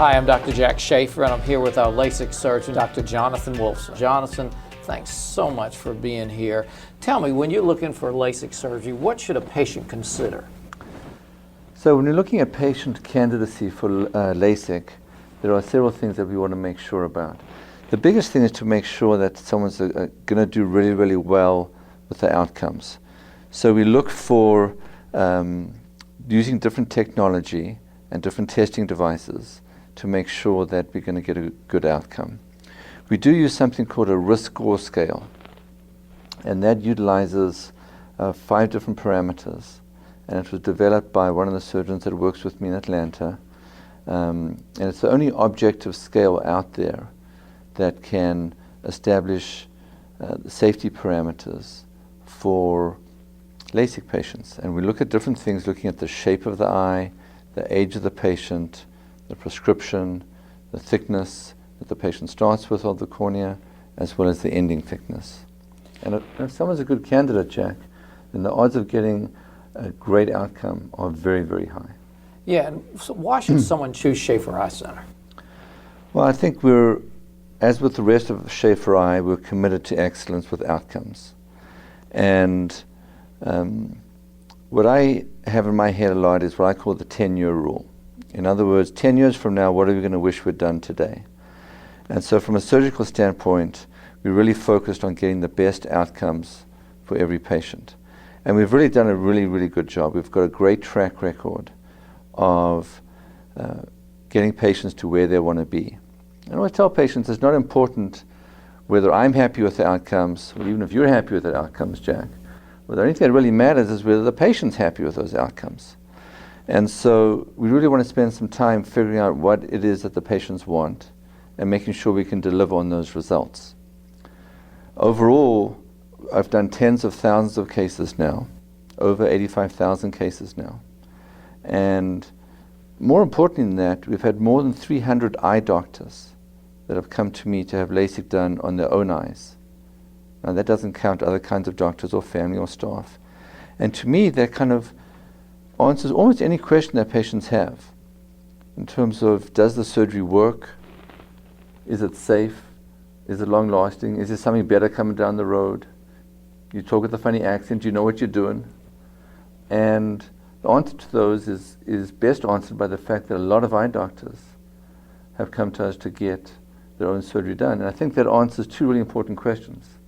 Hi, I'm Dr. Jack Schaefer, and I'm here with our LASIK surgeon, Dr. Jonathan Wolfson. Jonathan, thanks so much for being here. Tell me, when you're looking for LASIK surgery, what should a patient consider? So when you're looking at patient candidacy for LASIK, there are several things that we want to make sure about. The biggest thing is to make sure that someone's going to do really, really well with the outcomes. So we look for using different technology and different testing devices to make sure that we're going to get a good outcome. We do use something called a risk score scale, and that utilizes 5 different parameters. And it was developed by one of the surgeons that works with me in Atlanta. And it's the only objective scale out there that can establish the safety parameters for LASIK patients. And we look at different things, looking at the shape of the eye, the age of the patient, the prescription, the thickness that the patient starts with of the cornea, as well as the ending thickness. And if someone's a good candidate, Jack, then the odds of getting a great outcome are very, very high. Yeah, and so why should someone choose Schaefer Eye Center? Well, I think as with the rest of Schaefer Eye, we're committed to excellence with outcomes. And what I have in my head a lot is what I call the 10-year rule. In other words, 10 years from now, what are we going to wish we'd done today? And so from a surgical standpoint, we really focused on getting the best outcomes for every patient. And we've really done a really, really good job. We've got a great track record of getting patients to where they want to be. And I always tell patients it's not important whether I'm happy with the outcomes, or even if you're happy with the outcomes, Jack. But the only thing that really matters is whether the patient's happy with those outcomes. And so we really want to spend some time figuring out what it is that the patients want and making sure we can deliver on those results. Overall, I've done tens of thousands of cases now, over 85,000 cases now. And more importantly than that, we've had more than 300 eye doctors that have come to me to have LASIK done on their own eyes. Now that doesn't count other kinds of doctors or family or staff. And to me, that kind of answers almost any question that patients have in terms of, does the surgery work? Is it safe? Is it long lasting? Is there something better coming down the road? You talk with a funny accent, you know what you're doing. And the answer to those is best answered by the fact that a lot of eye doctors have come to us to get their own surgery done. And I think that answers 2 really important questions.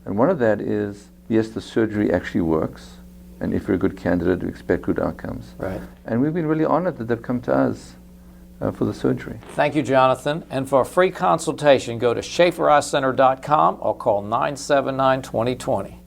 And one of that is, yes, the surgery actually works. And if you're a good candidate, we expect good outcomes. Right. And we've been really honored that they've come to us for the surgery. Thank you, Jonathan. And for a free consultation, go to SchaeferEyeCenter.com or call 979-2020.